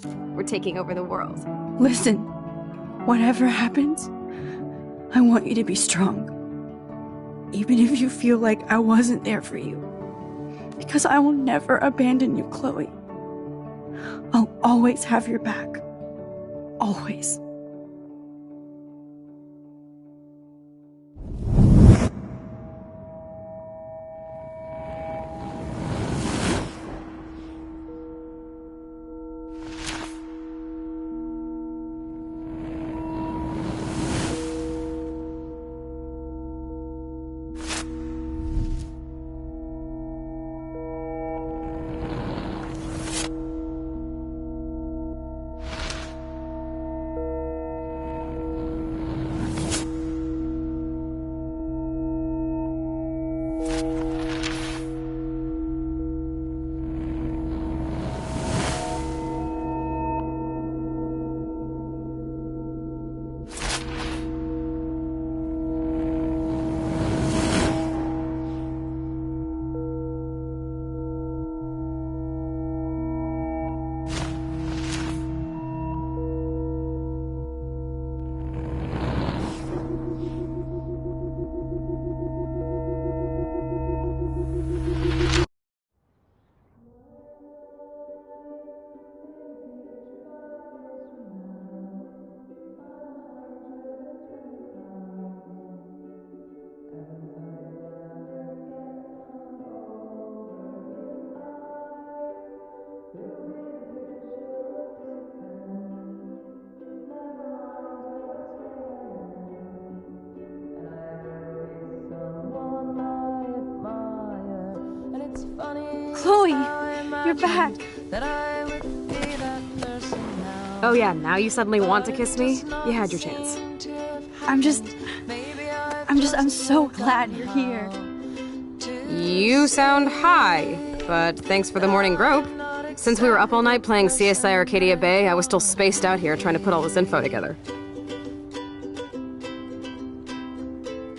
We're taking over the world. Listen, whatever happens, I want you to be strong. Even if you feel like I wasn't there for you. Because I will never abandon you, Chloe. I'll always have your back. Always. Chloe, you're back. Oh yeah, now you suddenly want to kiss me? You had your chance. I'm so glad you're here. You sound high, but thanks for the morning grope. Since we were up all night playing CSI Arcadia Bay, I was still spaced out here trying to put all this info together.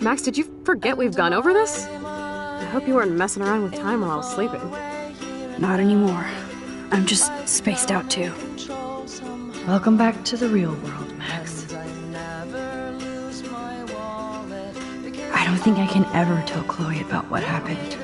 Max, did you forget we've gone over this? I hope you weren't messing around with time while I was sleeping. Not anymore. I'm just spaced out too. Welcome back to the real world, Max. I don't think I can ever tell Chloe about what happened.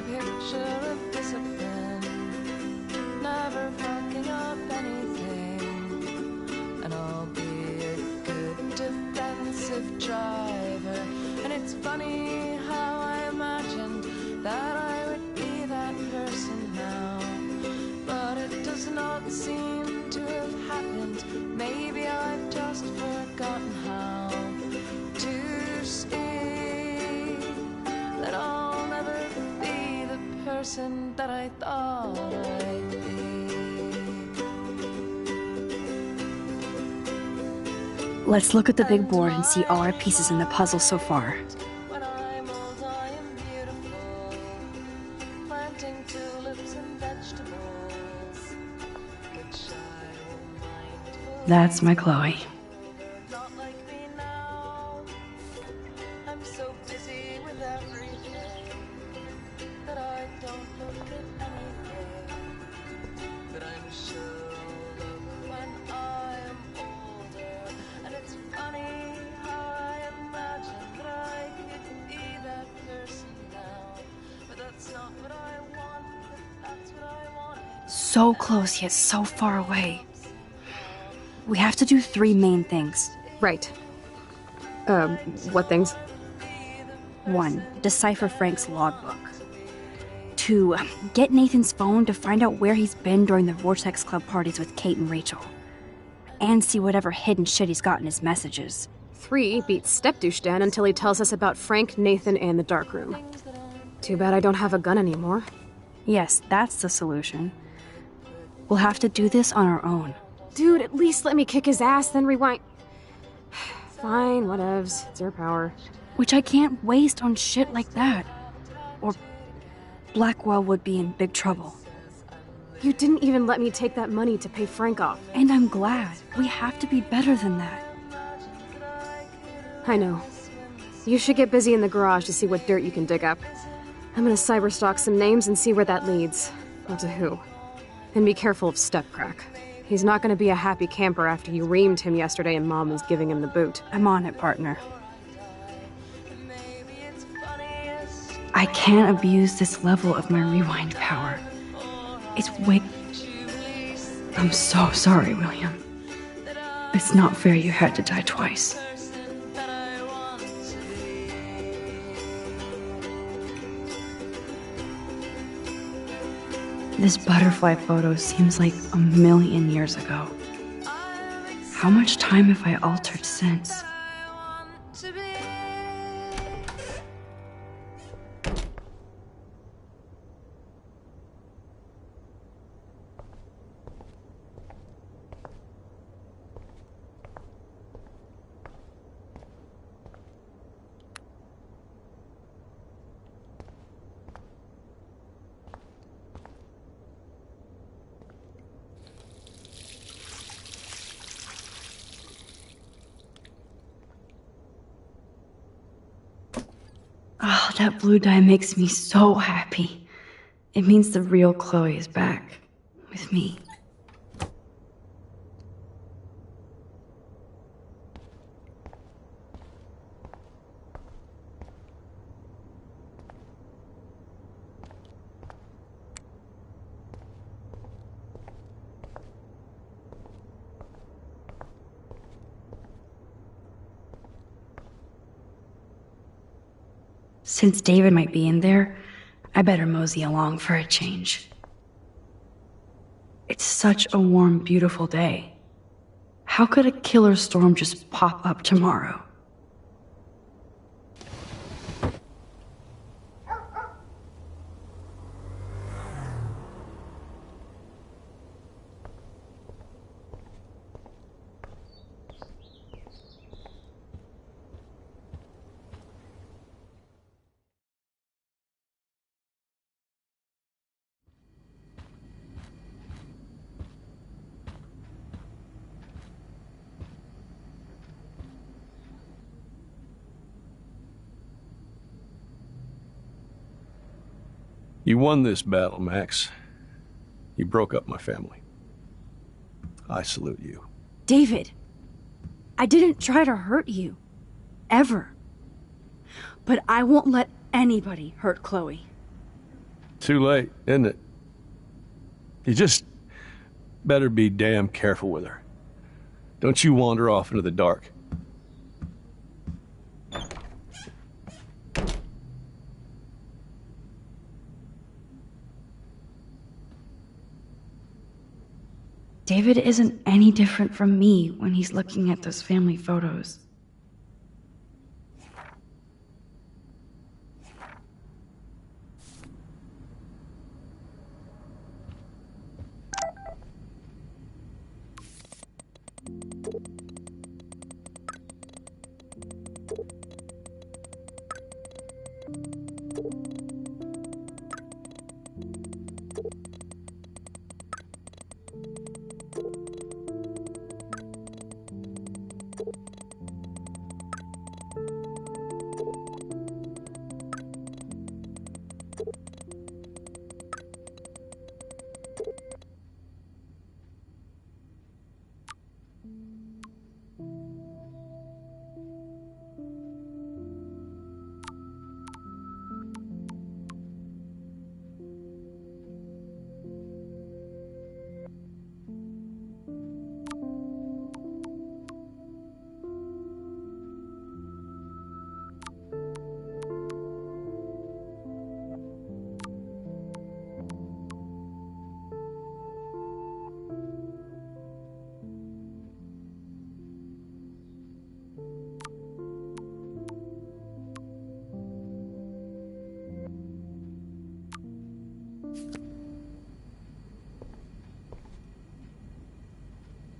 That I thought I'd be. Let's look at the big board and see all our pieces in the puzzle so far. When I'm old, I am beautiful, planting tulips and vegetables, which I will mind. That's my Chloe. Not like me now. I'm so busy with everything that I don't look at anything that I'm sure I'll look when I am older. And it's funny how I imagine that I could be that person now. But that's not what I want, but that's what I wanted. So close yet so far away. We have to do 3 main things. Right. What things? 1. Decipher Frank's logbook. 2. Get Nathan's phone to find out where he's been during the Vortex Club parties with Kate and Rachel. And see whatever hidden shit he's got in his messages. 3. Beat Step-Douche Dan until he tells us about Frank, Nathan, and the dark room. Too bad I don't have a gun anymore. Yes, that's the solution. We'll have to do this on our own. Dude, at least let me kick his ass, then rewind. Fine, whatevs. It's your power. Which I can't waste on shit like that. Or Blackwell would be in big trouble. You didn't even let me take that money to pay Frank off. And I'm glad. We have to be better than that. I know. You should get busy in the garage to see what dirt you can dig up. I'm gonna cyberstalk some names and see where that leads. Or to who. And be careful of step crack. He's not gonna be a happy camper after you reamed him yesterday and Mom is giving him the boot. I'm on it, partner. Maybe it's funniest I can't abuse this level of my rewind power. It's way... I'm so sorry, William. It's not fair you had to die twice. person that I want to be. This butterfly photo seems like a million years ago. How much time have I altered since? I want to be. Oh, that blue dye makes me so happy. It means the real Chloe is back. With me. Since David might be in there, I better mosey along for a change. It's such a warm, beautiful day. How could a killer storm just pop up tomorrow? You won this battle, Max. You broke up my family. I salute you. David, I didn't try to hurt you. Ever. But I won't let anybody hurt Chloe. Too late, isn't it? You just better be damn careful with her. Don't you wander off into the dark. David isn't any different from me when he's looking at those family photos.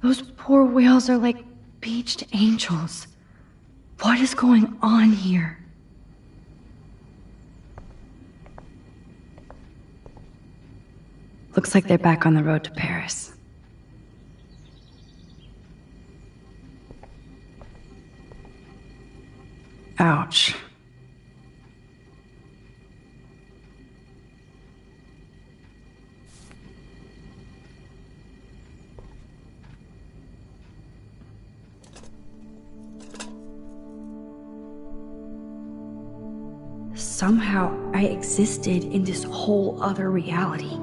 Those poor whales are like beached angels. What is going on here? Looks like they're back on the road to Paris. Ouch. somehow I existed in this whole other reality.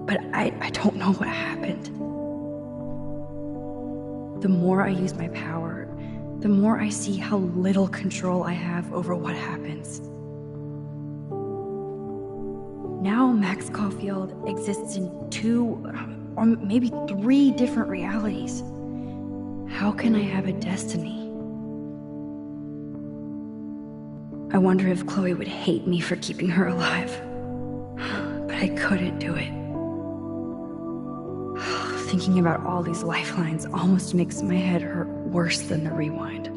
But I don't know what happened. The more I use my power, the more I see how little control I have over what happens. Now Max Caulfield exists in 2 or maybe 3 different realities. How can I have a destiny? I wonder if Chloe would hate me for keeping her alive. But I couldn't do it. Thinking about all these lifelines almost makes my head hurt worse than the rewind.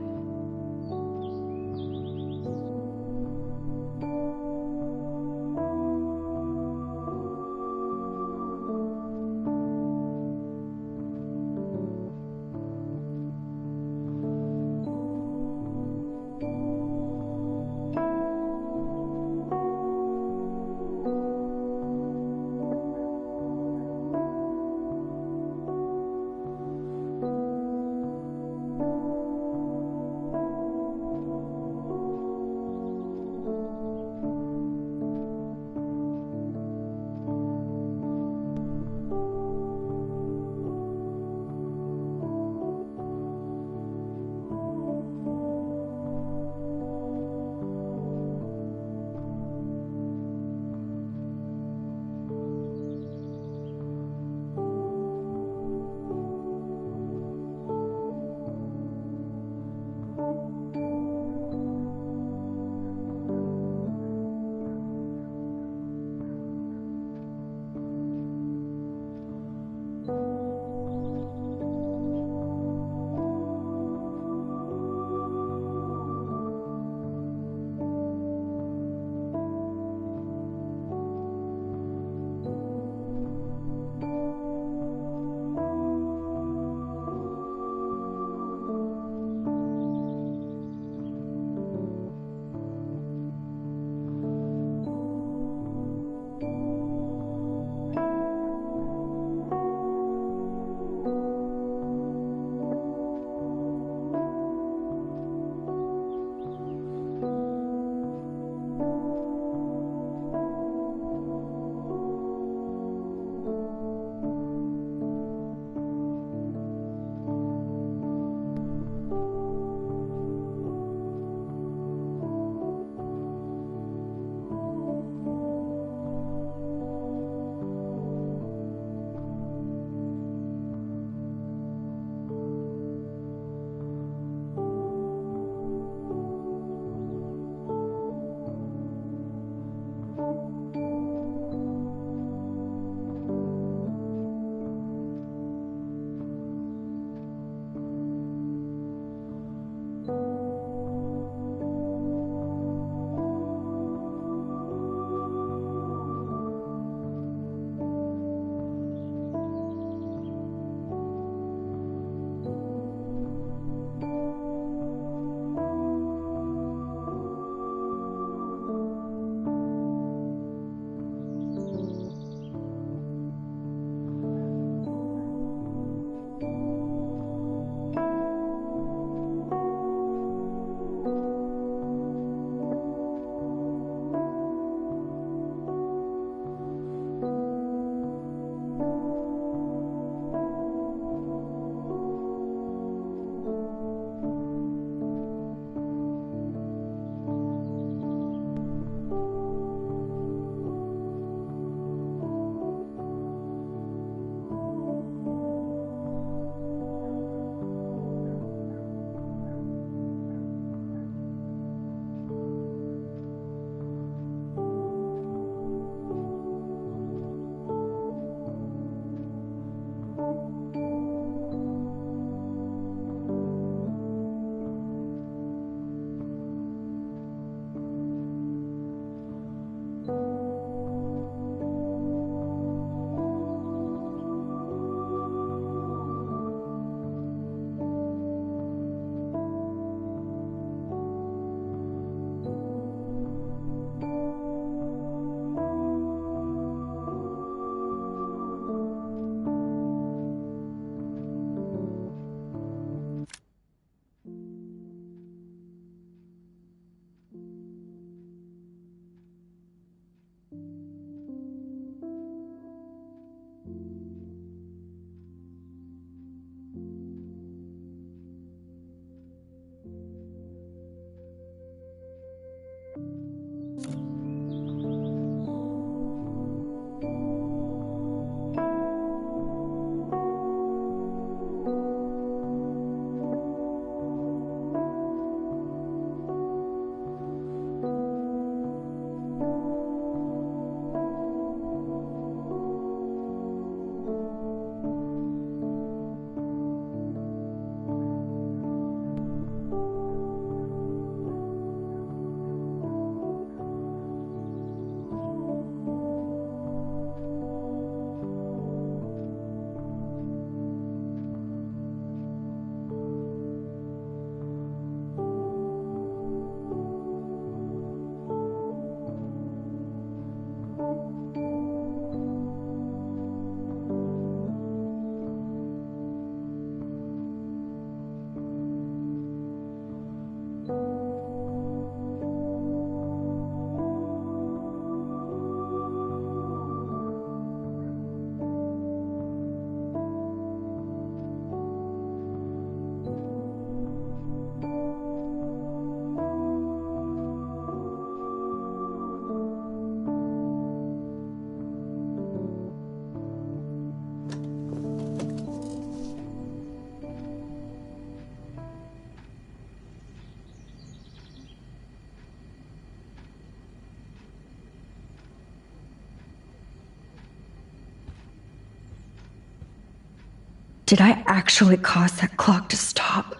Did I actually cause that clock to stop?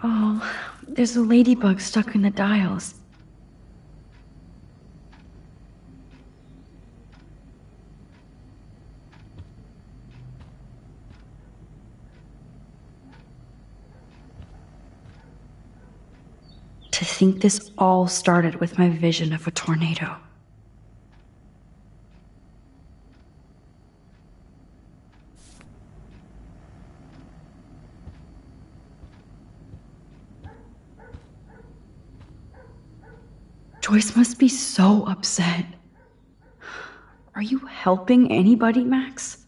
Oh, there's a ladybug stuck in the dials. To think this all started with my vision of a tornado. Joyce must be so upset. Are you helping anybody, Max?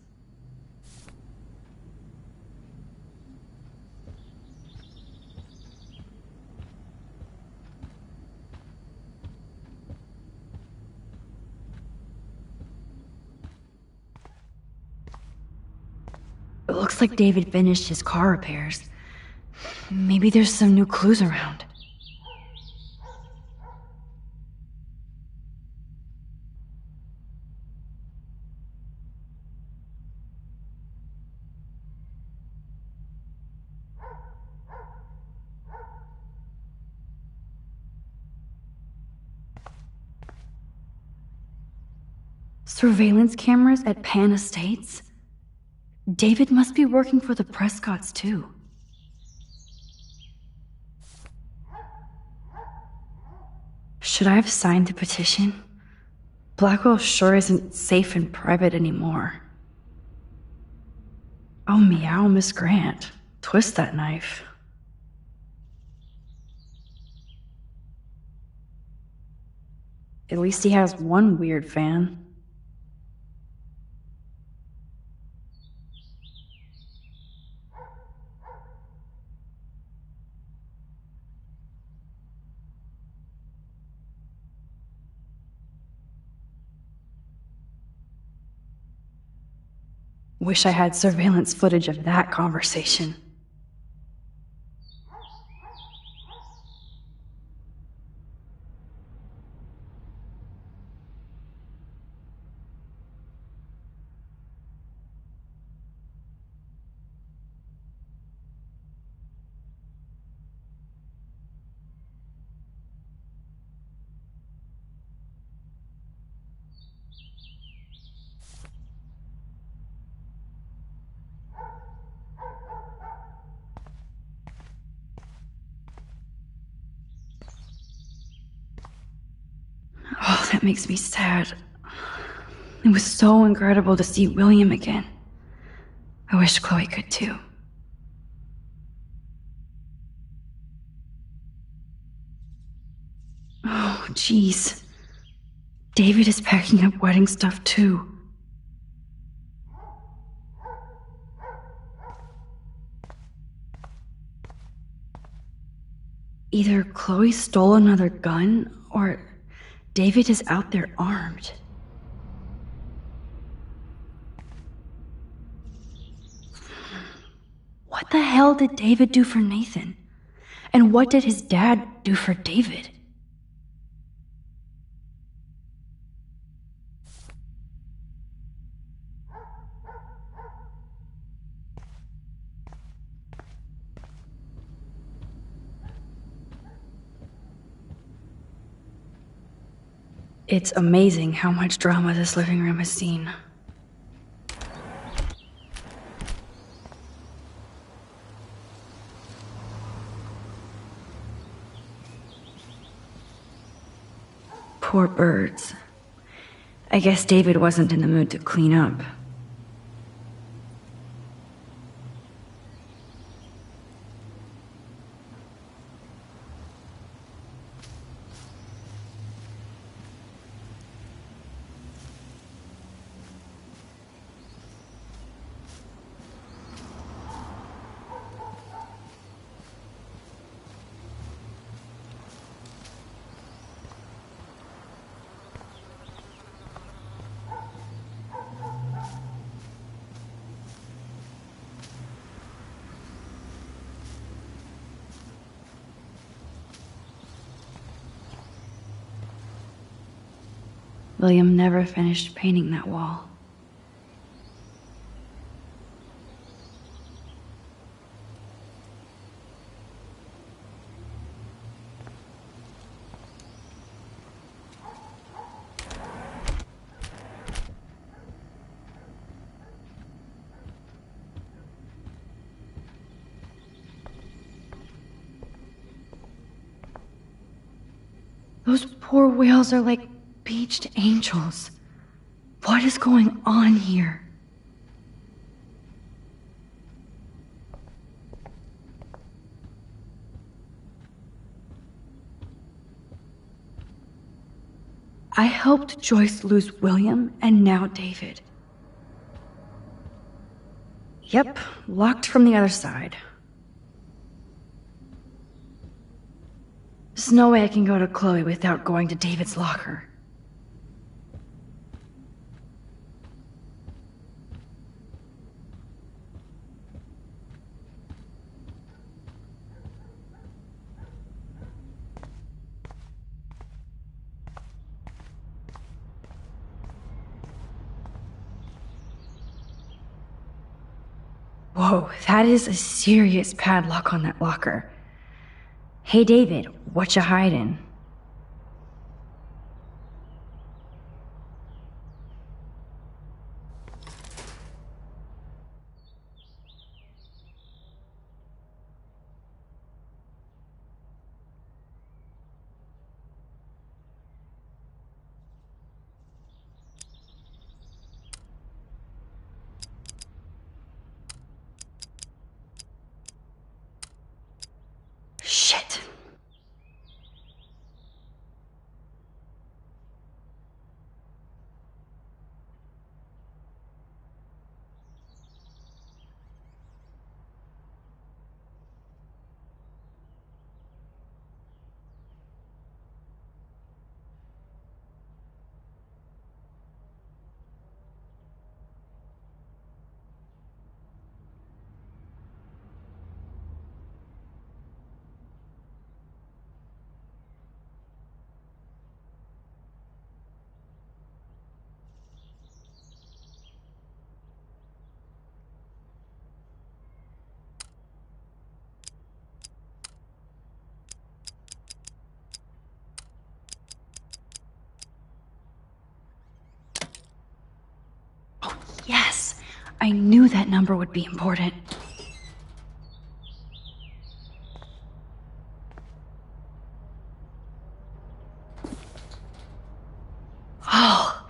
It looks like David finished his car repairs. Maybe there's some new clues around. Surveillance cameras at Pan Estates? David must be working for the Prescotts, too. Should I have signed the petition? Blackwell sure isn't safe and private anymore. Oh, meow, Miss Grant. Twist that knife. At least he has one weird fan. Wish I had surveillance footage of that conversation. Oh, that makes me sad. It was so incredible to see William again. I wish Chloe could too. Oh, jeez. David is packing up wedding stuff too. Either Chloe stole another gun, or David is out there armed. What the hell did David do for Nathan? And what did his dad do for David? It's amazing how much drama this living room has seen. Poor birds. I guess David wasn't in the mood to clean up. William never finished painting that wall. Those poor whales are like beached angels. What is going on here? I helped Joyce lose William and now David. Yep, locked from the other side. There's no way I can go to Chloe without going to David's locker. Whoa, that is a serious padlock on that locker. Hey David, what you hiding? Shit. Yes, I knew that number would be important. Oh,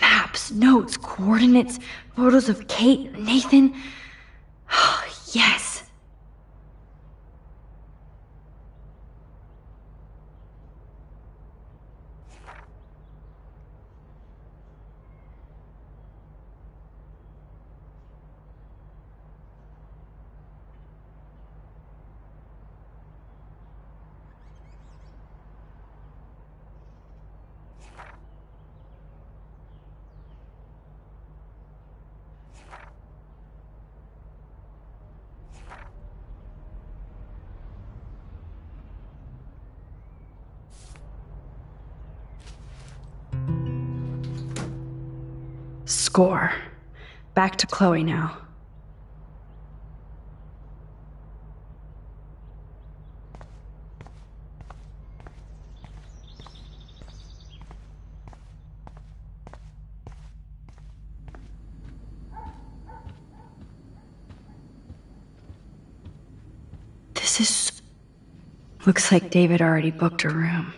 maps, notes, coordinates, photos of Kate, Nathan. Oh, yes. Score. Back to Chloe now. This is... Looks like David already booked a room.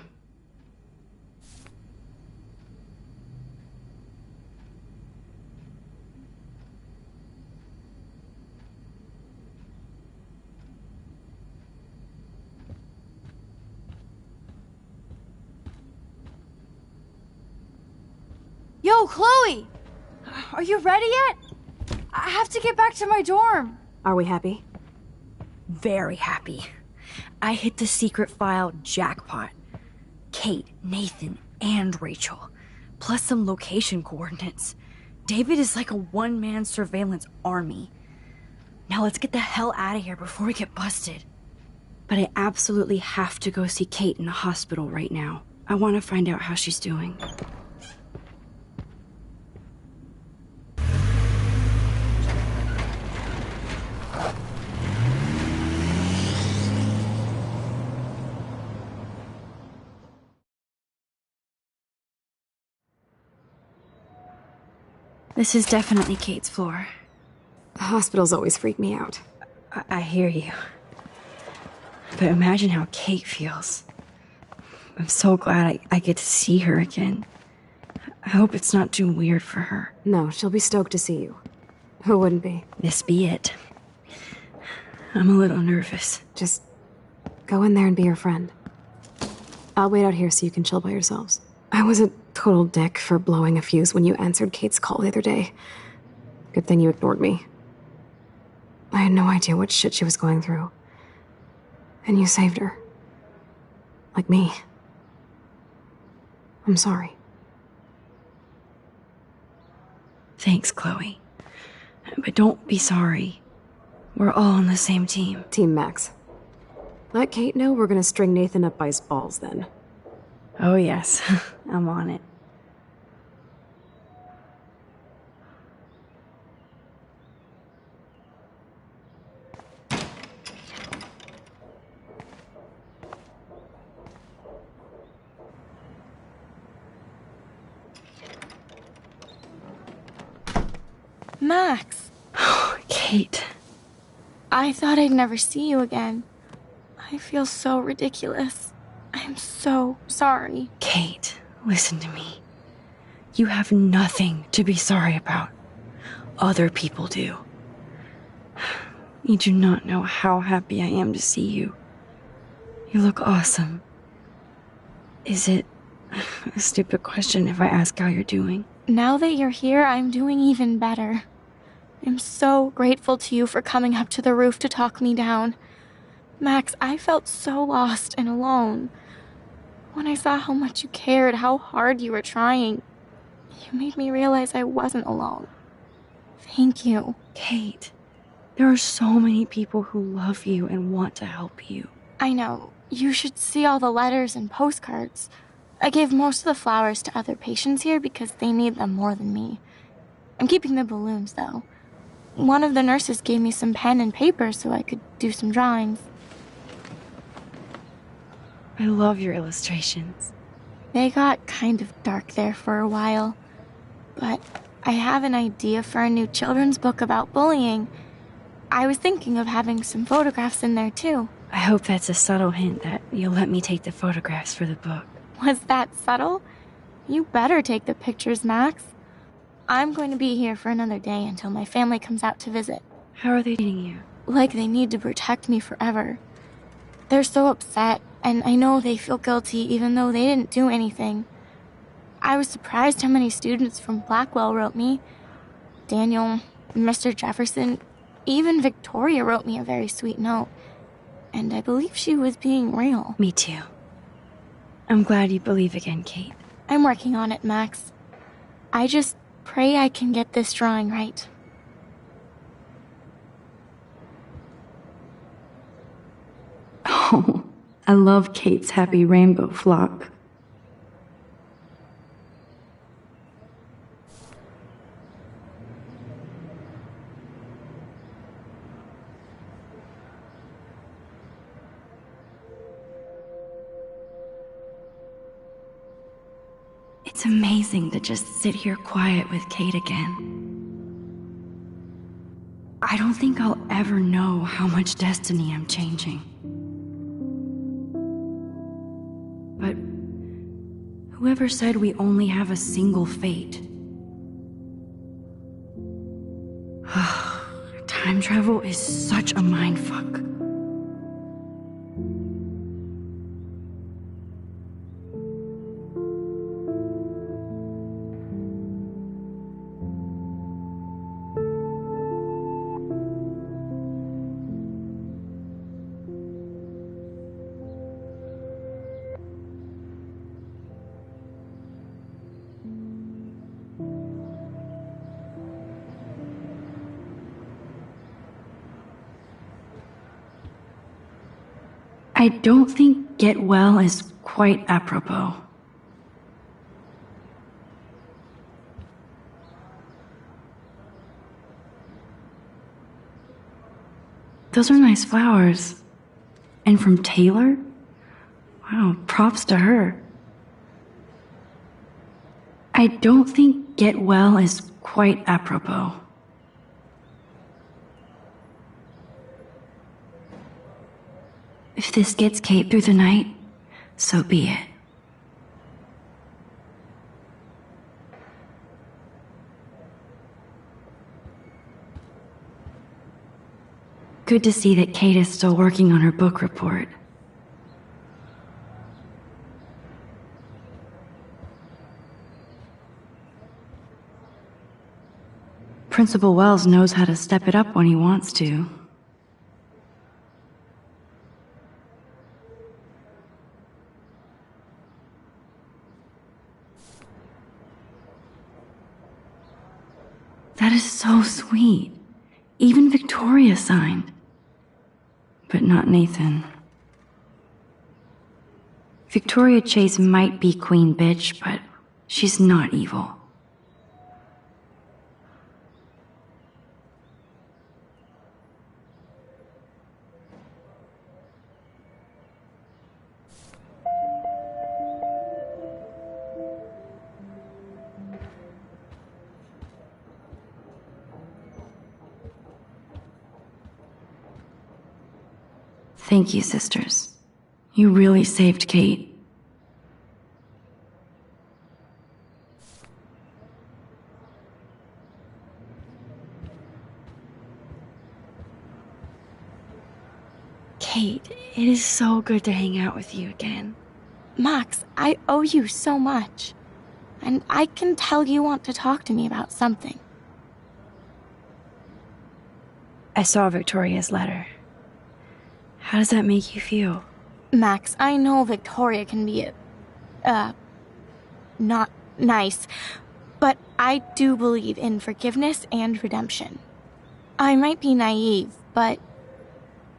Yo, Chloe! Are you ready yet? I have to get back to my dorm. Are we happy? Very happy. I hit the secret file jackpot. Kate, Nathan, and Rachel. Plus some location coordinates. David is like a one-man surveillance army. Now let's get the hell out of here before we get busted. But I absolutely have to go see Kate in the hospital right now. I want to find out how she's doing. This is definitely Kate's floor. Hospitals always freak me out. I hear you. But imagine how Kate feels. I'm so glad I get to see her again. I hope it's not too weird for her. No, she'll be stoked to see you. Who wouldn't be? This be it. I'm a little nervous. Just go in there and be your friend. I'll wait out here so you can chill by yourselves. I was a total dick for blowing a fuse when you answered Kate's call the other day. Good thing you ignored me. I had no idea what shit she was going through. And you saved her. Like me. I'm sorry. Thanks, Chloe. But don't be sorry. We're all on the same team. Team Max. Let Kate know we're gonna string Nathan up by his balls then. Oh yes, I'm on it. Max, Kate. I thought I'd never see you again. I feel so ridiculous. I'm so sorry. Kate, listen to me. You have nothing to be sorry about. Other people do. You do not know how happy I am to see you. You look awesome. Is it a stupid question if I ask how you're doing? Now that you're here, I'm doing even better. I'm so grateful to you for coming up to the roof to talk me down. Max, I felt so lost and alone. When I saw how much you cared, how hard you were trying, you made me realize I wasn't alone. Thank you. Kate, there are so many people who love you and want to help you. I know. You should see all the letters and postcards. I gave most of the flowers to other patients here because they need them more than me. I'm keeping the balloons, though. One of the nurses gave me some pen and paper so I could do some drawings. I love your illustrations. They got kind of dark there for a while. But I have an idea for a new children's book about bullying. I was thinking of having some photographs in there, too. I hope that's a subtle hint that you'll let me take the photographs for the book. Was that subtle? You better take the pictures, Max. I'm going to be here for another day until my family comes out to visit. How are they treating you? Like they need to protect me forever. They're so upset, and I know they feel guilty even though they didn't do anything. I was surprised how many students from Blackwell wrote me. Daniel, Mr. Jefferson, even Victoria wrote me a very sweet note. And I believe she was being real. Me too. I'm glad you believe again, Kate. I'm working on it, Max. I just pray I can get this drawing right. Oh, I love Kate's happy rainbow flock. It's amazing to just sit here quiet with Kate again. I don't think I'll ever know how much destiny I'm changing. But whoever said we only have a single fate? Time travel is such a mindfuck. I don't think get well is quite apropos. Those are nice flowers. And from Taylor? Wow, props to her. I don't think get well is quite apropos. If this gets Kate through the night, so be it. Good to see that Kate is still working on her book report. Principal Wells knows how to step it up when he wants to. That is so sweet. Even Victoria signed. But not Nathan. Victoria Chase might be queen bitch, but she's not evil. Thank you, sisters. You really saved Kate. Kate, it is so good to hang out with you again. Max, I owe you so much. And I can tell you want to talk to me about something. I saw Victoria's letter. How does that make you feel? Max, I know Victoria can be not nice, but I do believe in forgiveness and redemption. I might be naive, but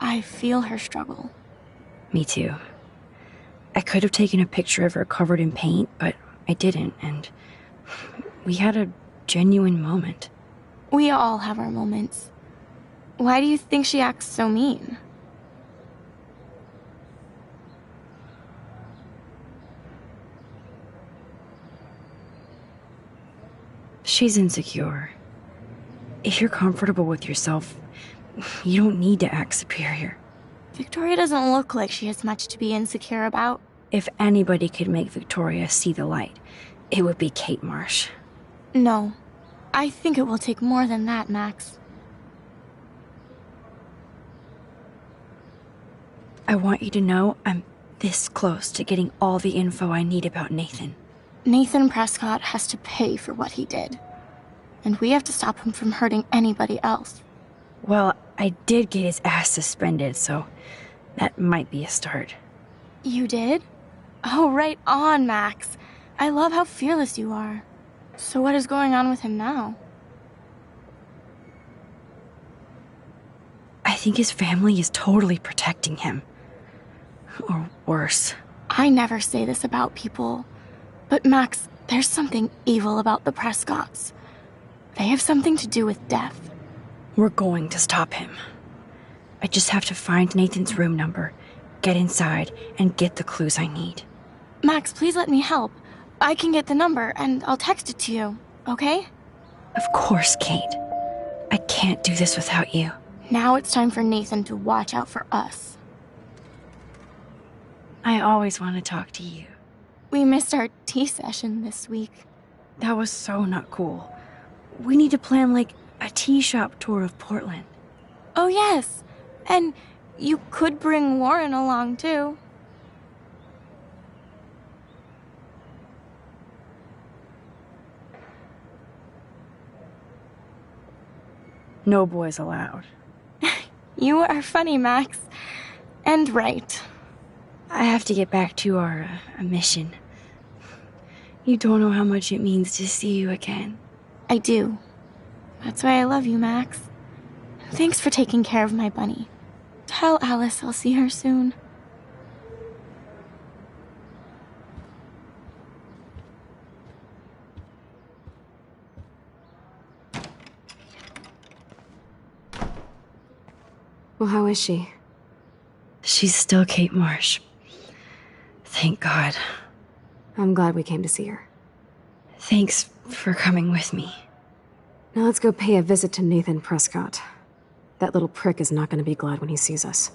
I feel her struggle. Me too. I could have taken a picture of her covered in paint, but I didn't, and we had a genuine moment. We all have our moments. Why do you think she acts so mean? She's insecure. If you're comfortable with yourself, you don't need to act superior. Victoria doesn't look like she has much to be insecure about. If anybody could make Victoria see the light, it would be Kate Marsh. No. I think it will take more than that, Max. I want you to know I'm this close to getting all the info I need about Nathan. Nathan Prescott has to pay for what he did. And we have to stop him from hurting anybody else. Well, I did get his ass suspended, so that might be a start. You did? Oh, right on, Max. I love how fearless you are. So what is going on with him now? I think his family is totally protecting him. Or worse. I never say this about people. But Max, there's something evil about the Prescotts. They have something to do with death. We're going to stop him. I just have to find Nathan's room number, get inside, and get the clues I need. Max, please let me help. I can get the number, and I'll text it to you, okay? Of course, Kate. I can't do this without you. Now it's time for Nathan to watch out for us. I always want to talk to you. We missed our tea session this week. That was so not cool. We need to plan, like, a tea shop tour of Portland. Oh, yes. And you could bring Warren along, too. No boys allowed. You are funny, Max. And right. I have to get back to our mission. You don't know how much it means to see you again. I do. That's why I love you, Max. Thanks for taking care of my bunny. Tell Alice I'll see her soon. Well, how is she? She's still Kate Marsh. Thank God. I'm glad we came to see her. Thanks for coming with me. Now let's go pay a visit to Nathan Prescott. That little prick is not going to be glad when he sees us.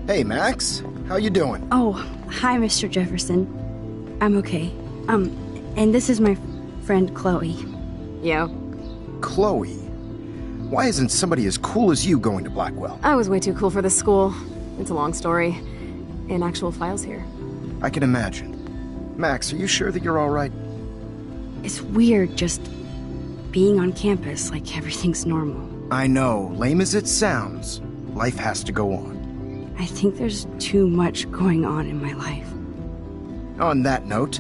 Hey, Max. How you doing? Oh, hi, Mr. Jefferson. I'm okay. And this is my friend Chloe. Yo. Chloe. Why isn't somebody as cool as you going to Blackwell? I was way too cool for this school. It's a long story. In actual files here. I can imagine. Max, are you sure that you're all right? It's weird just being on campus like everything's normal. I know. Lame as it sounds, life has to go on. I think there's too much going on in my life. On that note,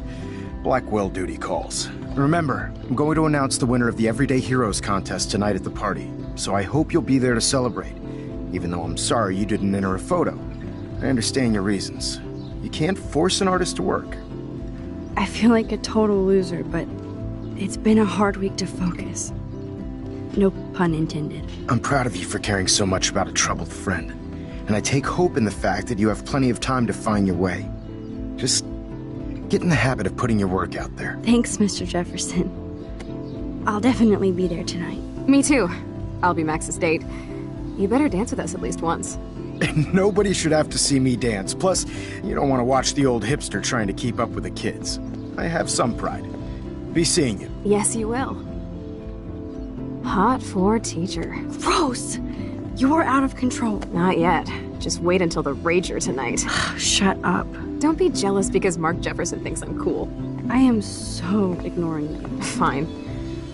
Blackwell duty calls. Remember, I'm going to announce the winner of the Everyday Heroes contest tonight at the party, so I hope you'll be there to celebrate, even though I'm sorry you didn't enter a photo. I understand your reasons. You can't force an artist to work. I feel like a total loser, but it's been a hard week to focus. No pun intended. I'm proud of you for caring so much about a troubled friend. And I take hope in the fact that you have plenty of time to find your way. Just get in the habit of putting your work out there. Thanks, Mr. Jefferson. I'll definitely be there tonight. Me too. I'll be Max's date. You better dance with us at least once. And nobody should have to see me dance. Plus, you don't want to watch the old hipster trying to keep up with the kids. I have some pride. Be seeing you. Yes, you will. Hot for teacher. Gross! You are out of control. Not yet. Just wait until the Rager tonight. Shut up. Don't be jealous because Mark Jefferson thinks I'm cool. I am so ignoring you. Fine.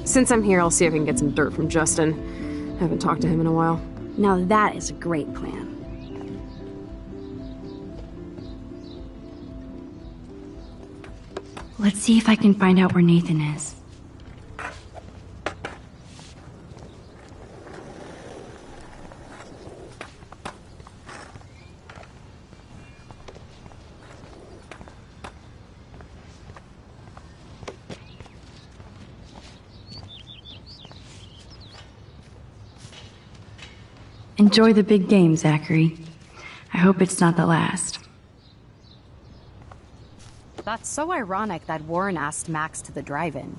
Since I'm here, I'll see if I can get some dirt from Justin. Haven't talked to him in a while. Now that is a great plan. Let's see if I can find out where Nathan is. Enjoy the big game, Zachary. I hope it's not the last. That's so ironic that Warren asked Max to the drive-in.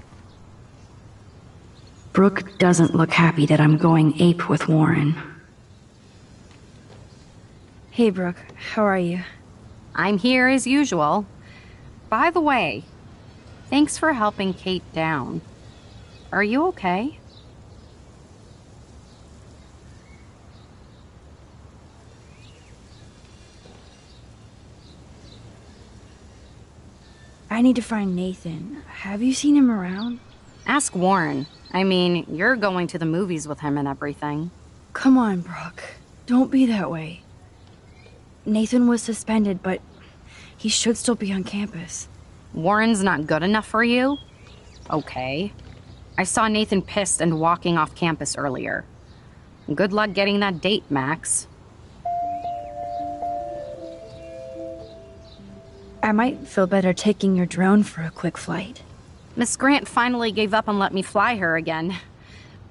Brooke doesn't look happy that I'm going ape with Warren. Hey, Brooke. How are you? I'm here as usual. By the way, thanks for helping Kate down. Are you okay? I need to find Nathan. Have you seen him around? Ask Warren. I mean, you're going to the movies with him and everything. Come on, Brooke. Don't be that way. Nathan was suspended, but he should still be on campus. Warren's not good enough for you? Okay. I saw Nathan pissed and walking off campus earlier. Good luck getting that date, Max. I might feel better taking your drone for a quick flight. Miss Grant finally gave up and let me fly her again.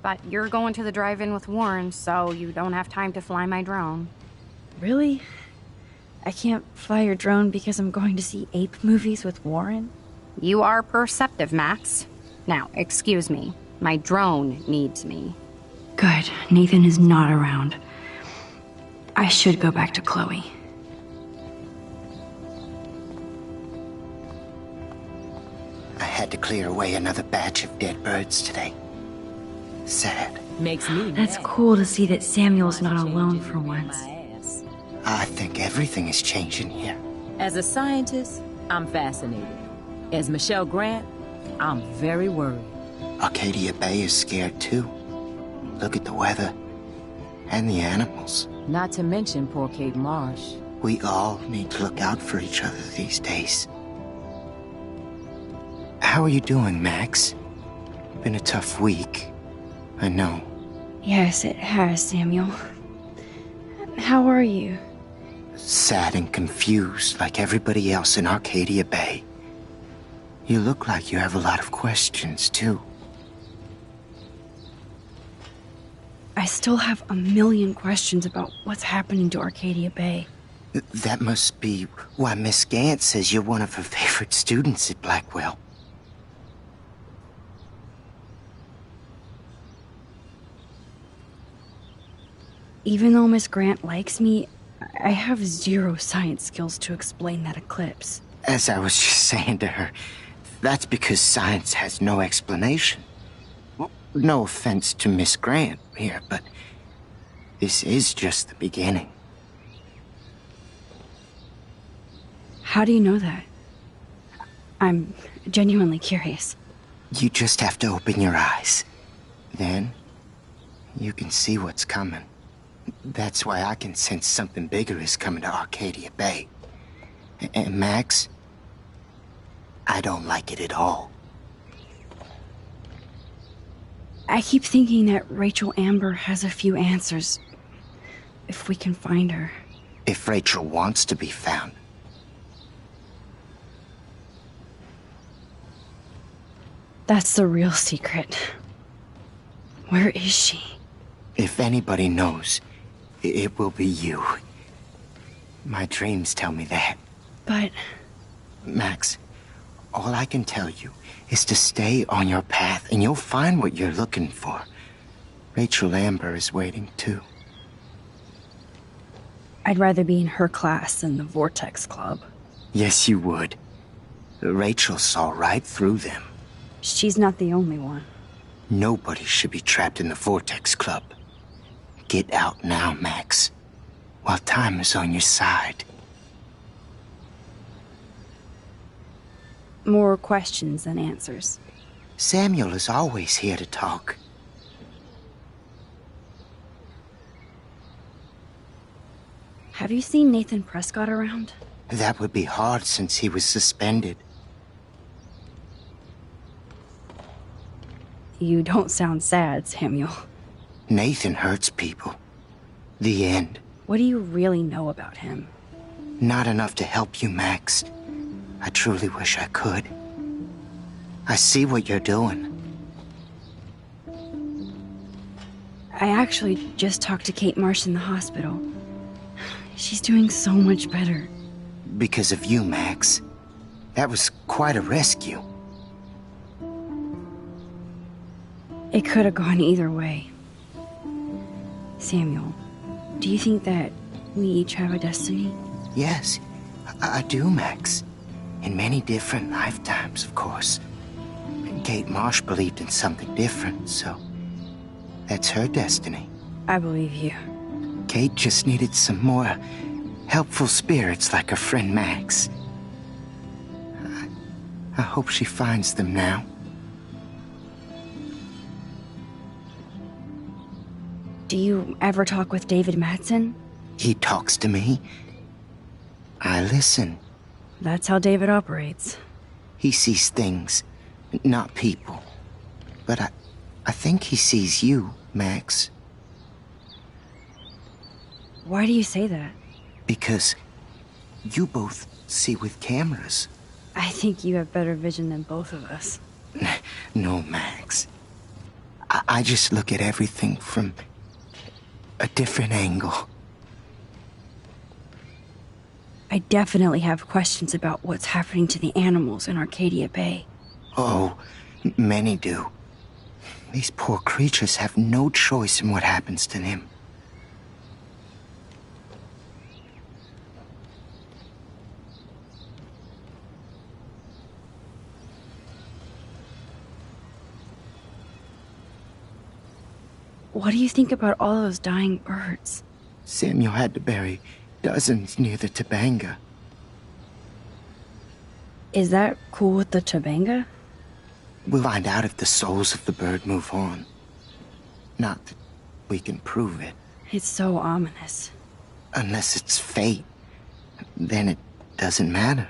But you're going to the drive-in with Warren, so you don't have time to fly my drone. Really? I can't fly your drone because I'm going to see ape movies with Warren? You are perceptive, Max. Now, excuse me. My drone needs me. Good. Nathan is not around. I should go back to Chloe. I had to clear away another batch of dead birds today. Sad. Makes me That's mad. cool to see that Samuel's not alone for once. I think everything is changing here. As a scientist, I'm fascinated. As Michelle Grant, I'm very worried. Arcadia Bay is scared too. Look at the weather. And the animals. Not to mention poor Kate Marsh. We all need to look out for each other these days. How are you doing, Max? Been a tough week. I know. Yes, it has, Samuel. How are you? Sad and confused like everybody else in Arcadia Bay. You look like you have a lot of questions, too. I still have a million questions about what's happening to Arcadia Bay. That must be why Miss Gant says you're one of her favorite students at Blackwell. Even though Miss Grant likes me, I have zero science skills to explain that eclipse. As I was just saying to her, that's because science has no explanation. Well, no offense to Miss Grant here, but this is just the beginning. How do you know that? I'm genuinely curious. You just have to open your eyes. Then, you can see what's coming. That's why I can sense something bigger is coming to Arcadia Bay. And Max, I don't like it at all. I keep thinking that Rachel Amber has a few answers. If we can find her. If Rachel wants to be found. That's the real secret. Where is she? If anybody knows, it will be you. My dreams tell me that. But... Max, all I can tell you is to stay on your path and you'll find what you're looking for. Rachel Amber is waiting too. I'd rather be in her class than the Vortex Club. Yes, you would. Rachel saw right through them. She's not the only one. Nobody should be trapped in the Vortex Club. Get out now, Max, while time is on your side. More questions than answers. Samuel is always here to talk. Have you seen Nathan Prescott around? That would be hard since he was suspended. You don't sound sad, Samuel. Nathan hurts people. The end. What do you really know about him? Not enough to help you, Max. I truly wish I could. I see what you're doing. I actually just talked to Kate Marsh in the hospital. She's doing so much better. Because of you, Max. That was quite a rescue. It could have gone either way. Samuel, do you think that we each have a destiny? Yes, I do, Max. In many different lifetimes, of course. Kate Marsh believed in something different, so that's her destiny. I believe you. Kate just needed some more helpful spirits like her friend Max. I hope she finds them now. Do you ever talk with David Madsen? He talks to me. I listen. That's how David operates. He sees things, not people. But I think he sees you, Max. Why do you say that? Because you both see with cameras. I think you have better vision than both of us. No, Max. I just look at everything from a different angle. I definitely have questions about what's happening to the animals in Arcadia Bay. Oh, many do. These poor creatures have no choice in what happens to them. What do you think about all those dying birds? Samuel had to bury dozens near the Tabanga. Is that cool with the Tabanga? We'll find out if the souls of the bird move on. Not that we can prove it. It's so ominous. Unless it's fate, then it doesn't matter.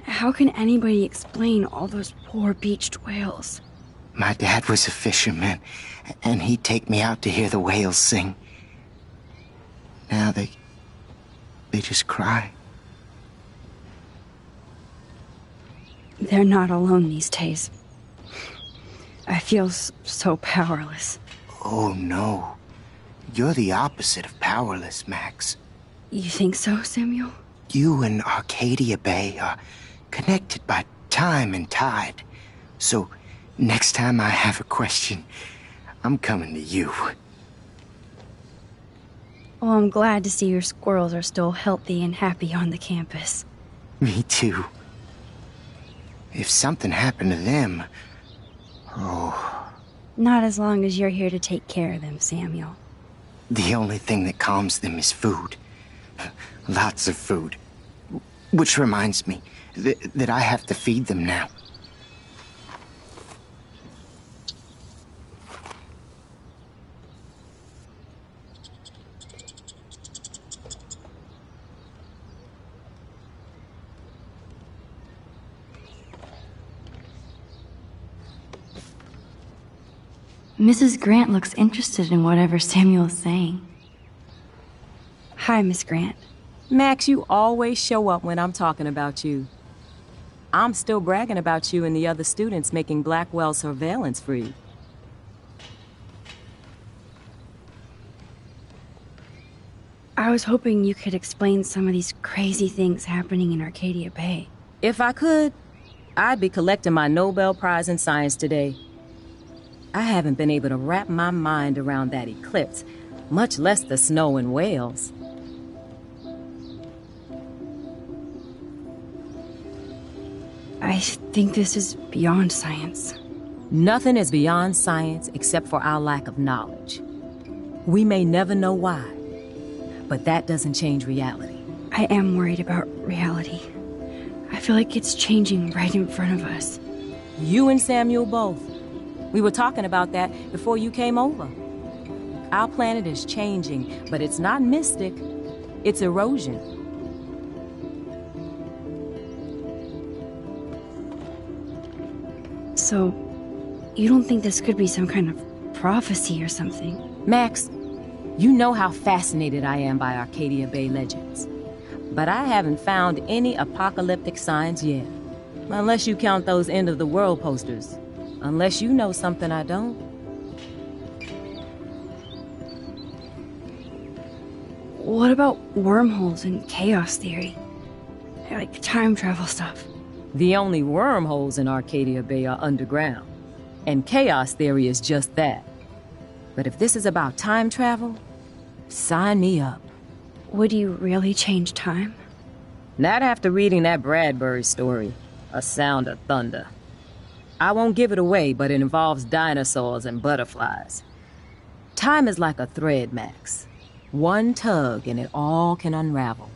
How can anybody explain all those poor beached whales? My dad was a fisherman, and he'd take me out to hear the whales sing. Now they just cry. They're not alone these days. I feel so powerless. Oh no. You're the opposite of powerless, Max. You think so, Samuel? You and Arcadia Bay are connected by time and tide. So, next time I have a question, I'm coming to you. Well, I'm glad to see your squirrels are still healthy and happy on the campus. Me too. If something happened to them... Oh... Not as long as you're here to take care of them, Samuel. The only thing that calms them is food. Lots of food. Which reminds me that I have to feed them now. Mrs. Grant looks interested in whatever Samuel's saying. Hi, Miss Grant. Max, you always show up when I'm talking about you. I'm still bragging about you and the other students making Blackwell surveillance free. I was hoping you could explain some of these crazy things happening in Arcadia Bay. If I could, I'd be collecting my Nobel Prize in Science today. I haven't been able to wrap my mind around that eclipse, much less the snow in Wales. I think this is beyond science. Nothing is beyond science except for our lack of knowledge. We may never know why, but that doesn't change reality. I am worried about reality. I feel like it's changing right in front of us. You and Samuel both. We were talking about that before you came over. Our planet is changing, but it's not mystic. It's erosion. So, you don't think this could be some kind of prophecy or something? Max, you know how fascinated I am by Arcadia Bay legends. But I haven't found any apocalyptic signs yet. Unless you count those end-of-the-world posters. Unless you know something I don't. What about wormholes and chaos theory? Like time travel stuff. The only wormholes in Arcadia Bay are underground. And chaos theory is just that. But if this is about time travel, sign me up. Would you really change time? Not after reading that Bradbury story, A Sound of Thunder. I won't give it away, but it involves dinosaurs and butterflies. Time is like a thread, Max. One tug and it all can unravel.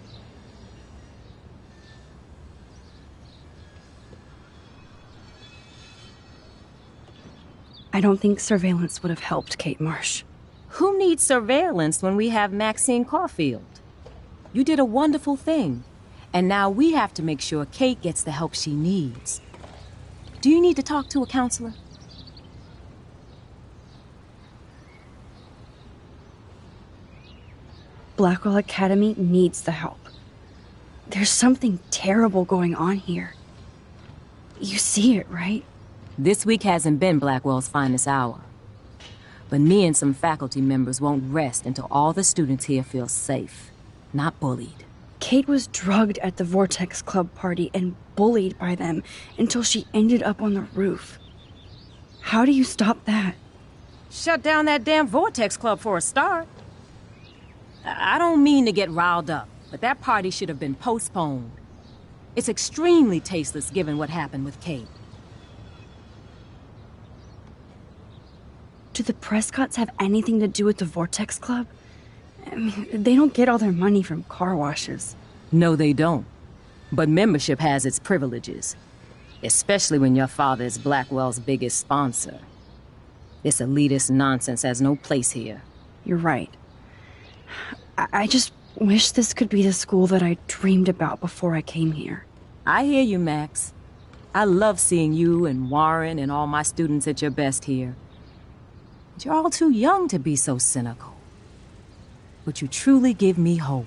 I don't think surveillance would have helped Kate Marsh. Who needs surveillance when we have Maxine Caulfield? You did a wonderful thing, and now we have to make sure Kate gets the help she needs. Do you need to talk to a counselor? Blackwell Academy needs the help. There's something terrible going on here. You see it, right? This week hasn't been Blackwell's finest hour. But me and some faculty members won't rest until all the students here feel safe, not bullied. Kate was drugged at the Vortex Club party and bullied by them until she ended up on the roof. How do you stop that? Shut down that damn Vortex Club for a start. I don't mean to get riled up, but that party should have been postponed. It's extremely tasteless given what happened with Kate. Do the Prescotts have anything to do with the Vortex Club? I mean, they don't get all their money from car washes. No, they don't. But membership has its privileges. Especially when your father is Blackwell's biggest sponsor. This elitist nonsense has no place here. You're right. I just wish this could be the school that I dreamed about before I came here. I hear you, Max. I love seeing you and Warren and all my students at your best here. But you're all too young to be so cynical. But you truly give me hope.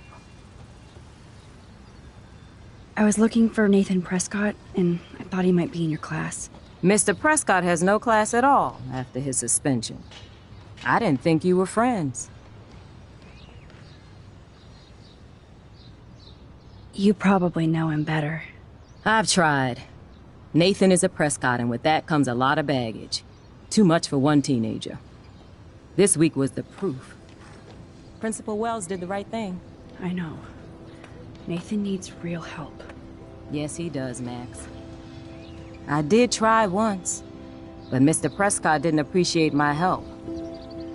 I was looking for Nathan Prescott, and I thought he might be in your class. Mr. Prescott has no class at all after his suspension. I didn't think you were friends. You probably know him better. I've tried. Nathan is a Prescott, and with that comes a lot of baggage. Too much for one teenager. This week was the proof. Principal Wells did the right thing. I know. Nathan needs real help. Yes, he does, Max. I did try once, but Mr. Prescott didn't appreciate my help.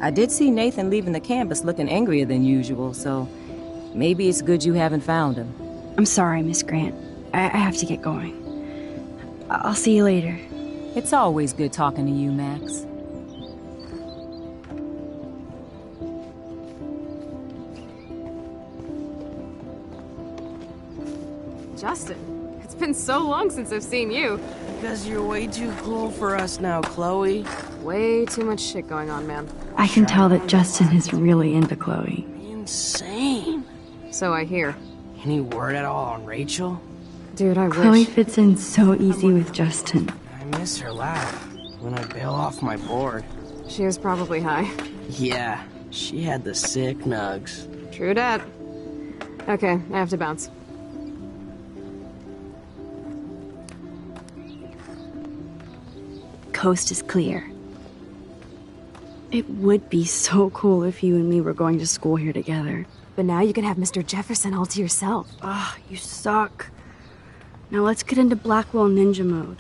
I did see Nathan leaving the campus looking angrier than usual, so maybe it's good you haven't found him. I'm sorry, Miss Grant. I have to get going. I'll see you later. It's always good talking to you, Max. Justin, it's been so long since I've seen you. Because you're way too cool for us now, Chloe. Way too much shit going on, man. I can tell that Justin is really into Chloe. Insane. So I hear. Any word at all on Rachel? Dude, I Chloe wish. fits in so easy with Justin. I miss her laugh when I bail off my board. She was probably high. Yeah, she had the sick nugs. True dat. Okay, I have to bounce. Coast is clear. It would be so cool if you and me were going to school here together. But now you can have Mr. Jefferson all to yourself. Ah, you suck. Now let's get into Blackwell Ninja mode.